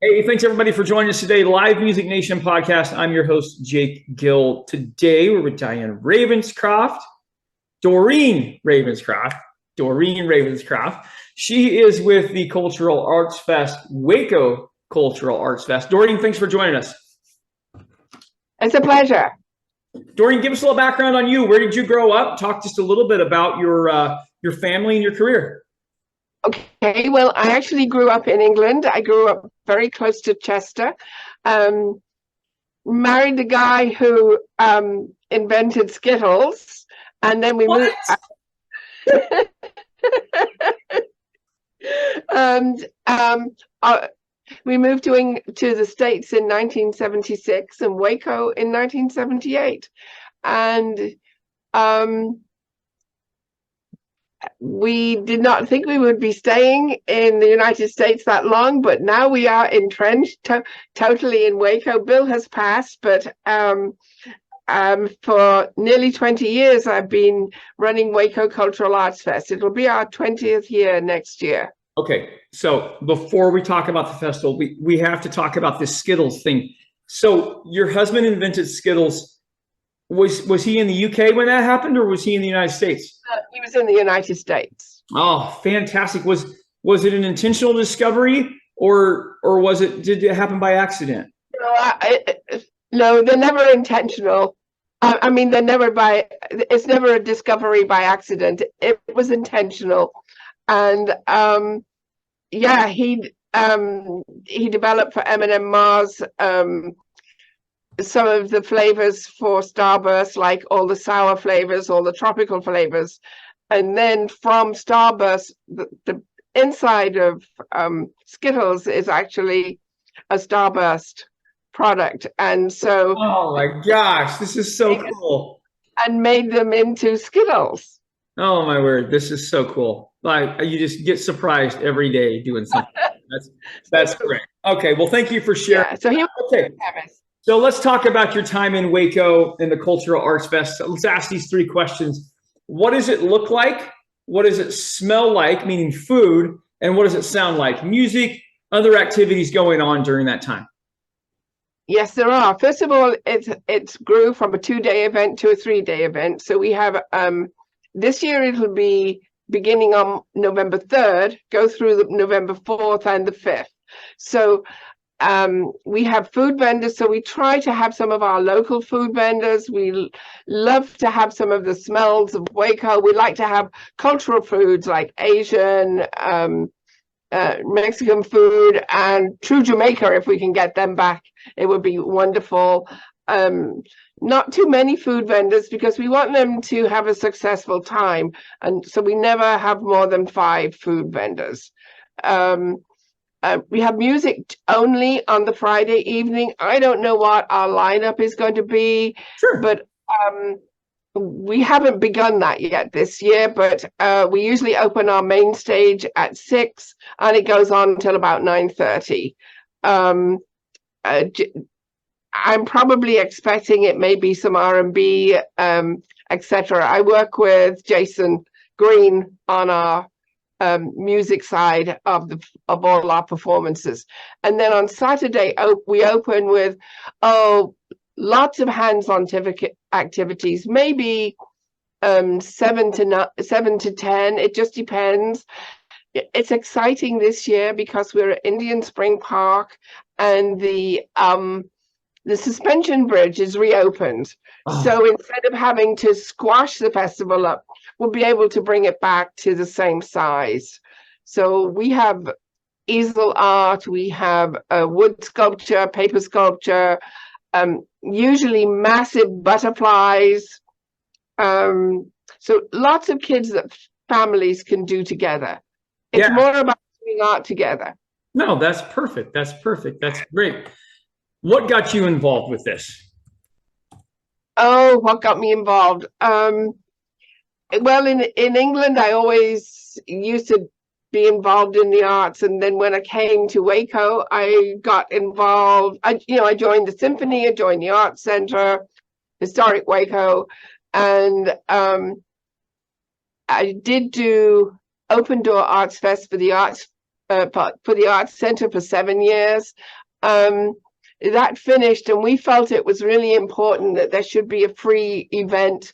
Hey, thanks everybody for joining us today. Live Music Nation podcast. I'm your host, Jake Gill. Today we're with Diane Ravenscroft, Doreen Ravenscroft. Doreen Ravenscroft. She is with the Cultural Arts Fest, Waco Cultural Arts Fest. Doreen, thanks for joining us. It's a pleasure. Doreen, give us a little background on you. Where did you grow up? Talk just a little bit about your family and your career. Okay, well, I actually grew up in England. I grew up very close to Chester. Married the guy who invented Skittles, and then we moved. And we moved to the States in 1976 and Waco in 1978, and we did not think we would be staying in the United States that long, but now we are entrenched totally in Waco. Bill has passed, but for nearly 20 years, I've been running Waco Cultural Arts Fest. It'll be our 20th year next year. Okay, so before we talk about the festival, we have to talk about this Skittles thing. So your husband invented Skittles. Was he in the UK when that happened, or was he in the United States? He was in the United States. Oh, fantastic! Was it an intentional discovery, or did it happen by accident? No, they're never intentional. I mean, it's never a discovery by accident. It was intentional, and yeah, he developed for M&M Mars some of the flavors for Starburst, like all the sour flavors, all the tropical flavors. And then from Starburst, the inside of Skittles is actually a Starburst product. And so, oh my gosh, this is so cool. And made them into Skittles. Oh my word, this is so cool. Like, you just get surprised every day doing something. That's great. Okay, well, thank you for sharing. Yeah, so he okay. So let's talk about your time in Waco in the Cultural Arts Fest. Let's ask these three questions. What does it look like? What does it smell like, meaning food? And what does it sound like? Music, other activities going on during that time? Yes, there are. First of all, it grew from a 2-day event to a 3-day event. So we have, this year it'll be beginning on November 3rd, go through the November 4th and the 5th. So we have food vendors, so we try to have some of our local food vendors. We love to have some of the smells of Waco. We like to have cultural foods like Asian, Mexican food, and true Jamaica. If we can get them back, it would be wonderful. Not too many food vendors because we want them to have a successful time, and so we never have more than 5 food vendors. We have music only on the Friday evening. I don't know what our lineup is going to be, sure, but we haven't begun that yet this year. But we usually open our main stage at 6, and it goes on until about 9:30. I'm probably expecting it may be some R&B, etc. I work with Jason Green on our music side of all our performances, and then on Saturday we open with lots of hands-on activities, maybe 7 to 10. It just depends. It's exciting this year because we're at Indian Spring Park, and the suspension bridge is reopened. So instead of having to squash the festival up, we'll be able to bring it back to the same size. So we have easel art, we have wood sculpture, paper sculpture, usually massive butterflies. So lots of kids that families can do together. It's more about doing art together. No, that's perfect. That's perfect. That's great. What got you involved with this? Oh, what got me involved? Well, in England, I always used to be involved in the arts, and then when I came to Waco, I got involved. I joined the symphony, I joined the Arts Center, Historic Waco, and I did do Open Door Arts Fest for the arts for the Arts Center for 7 years. That finished, and we felt it was really important that there should be a free event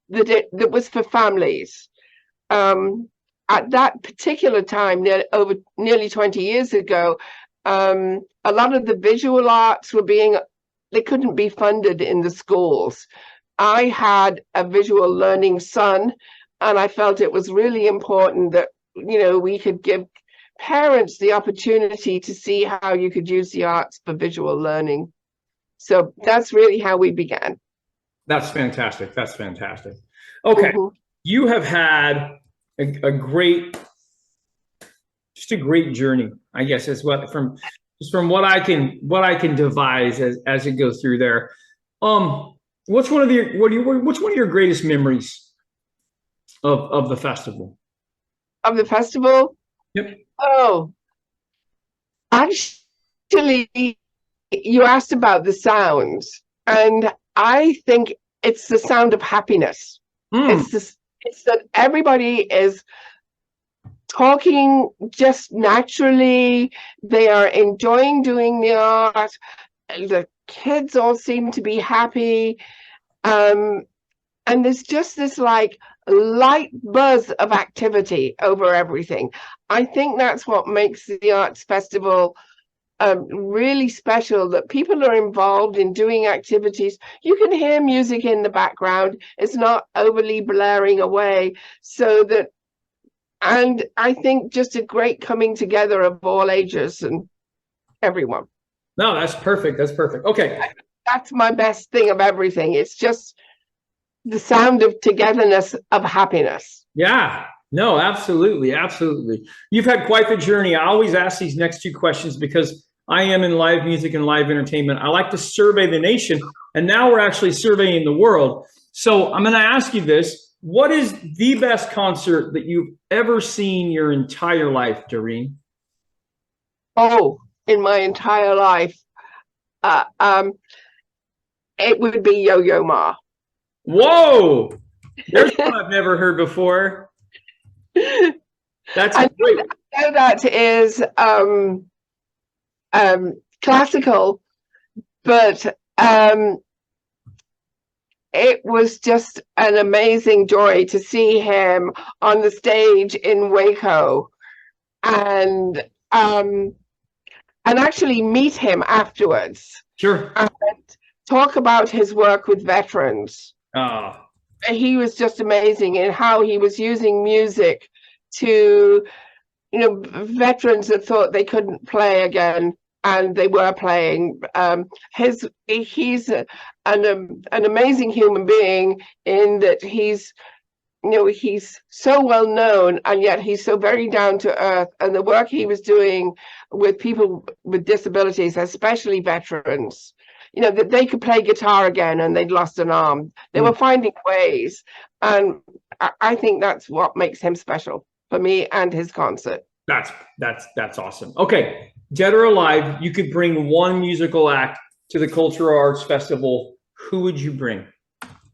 that was for families. At that particular time, over nearly 20 years ago, a lot of the visual arts they couldn't be funded in the schools. I had a visual learning son, and I felt it was really important that, we could give parents the opportunity to see how you could use the arts for visual learning. So that's really how we began. That's fantastic. That's fantastic. Okay. You have had a great journey, I guess, as well, from what I can devise as it goes through there. What's one of your greatest memories of the festival? Of the festival? Yep. Oh, actually, you asked about the sounds, and I think it's the sound of happiness. It's that everybody is talking just naturally. They are enjoying doing the art. The kids all seem to be happy. And there's just this like light buzz of activity over everything. I think that's what makes the Arts Festival really special, that people are involved in doing activities. You can hear music in the background. It's not overly blaring away. And I think just a great coming together of all ages and everyone. No, that's perfect. That's perfect. Okay. That's my best thing of everything. It's just the sound of togetherness, of happiness. Yeah. No, absolutely. Absolutely. You've had quite the journey. I always ask these next two questions because I am in live music and live entertainment. I like to survey the nation, and now we're actually surveying the world. So I'm going to ask you this. What is the best concert that you've ever seen your entire life, Doreen? Oh, in my entire life, it would be Yo-Yo Ma. Whoa! There's one I've never heard before. That's great. I know that is classical, but it was just an amazing joy to see him on the stage in Waco, and actually meet him afterwards. Sure. And talk about his work with veterans. Oh. He was just amazing in how he was using music to, veterans that thought they couldn't play again, and they were playing. He's an amazing human being in that he's so well known, and yet he's so very down to earth. And the work he was doing with people with disabilities, especially veterans, that they could play guitar again and they'd lost an arm. They were finding ways. And I think that's what makes him special for me and his concert. That's awesome. Okay. Dead or alive, you could bring one musical act to the Cultural Arts Festival. Who would you bring?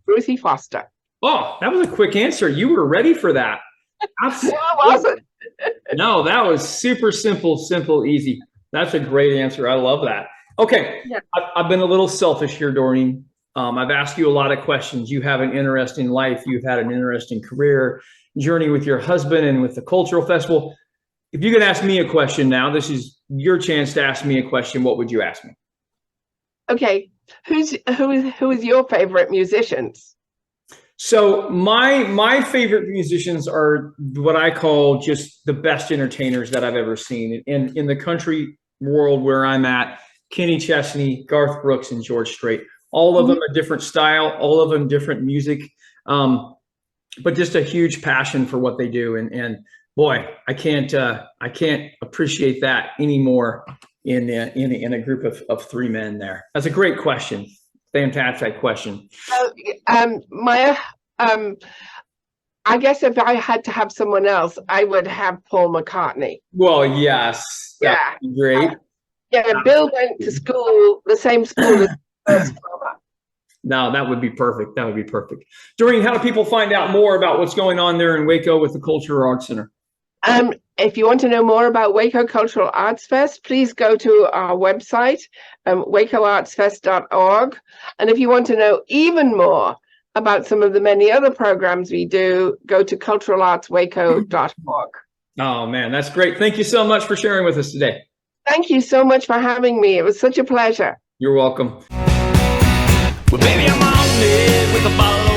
Ruthie Foster. Oh, that was a quick answer. You were ready for that. No, I wasn't. No, that was super simple, easy. That's a great answer. I love that. Okay. Yeah. I've been a little selfish here, Doreen. I've asked you a lot of questions. You have an interesting life. You've had an interesting career journey with your husband and with the Cultural Festival. If you could ask me a question now, this is your chance to ask me a question. What would you ask me? Okay. Who is your favorite musicians? So my favorite musicians are what I call just the best entertainers that I've ever seen. In the country world where I'm at, Kenny Chesney, Garth Brooks, and George Strait. All of them a different style, all of them different music, but just a huge passion for what they do. And boy, I can't appreciate that anymore in a group of three men there. That's a great question. Fantastic question. I guess if I had to have someone else, I would have Paul McCartney. Well, yes. Yeah. Great. Yeah, Bill went to school, the same school as No, that would be perfect. That would be perfect. Doreen, how do people find out more about what's going on there in Waco with the Cultural Arts Center? if you want to know more about Waco Cultural Arts Fest, please go to our website, wacoartsfest.org. And if you want to know even more about some of the many other programs we do, go to culturalartswaco.org. Oh, man, that's great. Thank you so much for sharing with us today. Thank you so much for having me. It was such a pleasure. You're welcome. Well, baby, I'm on it with a ball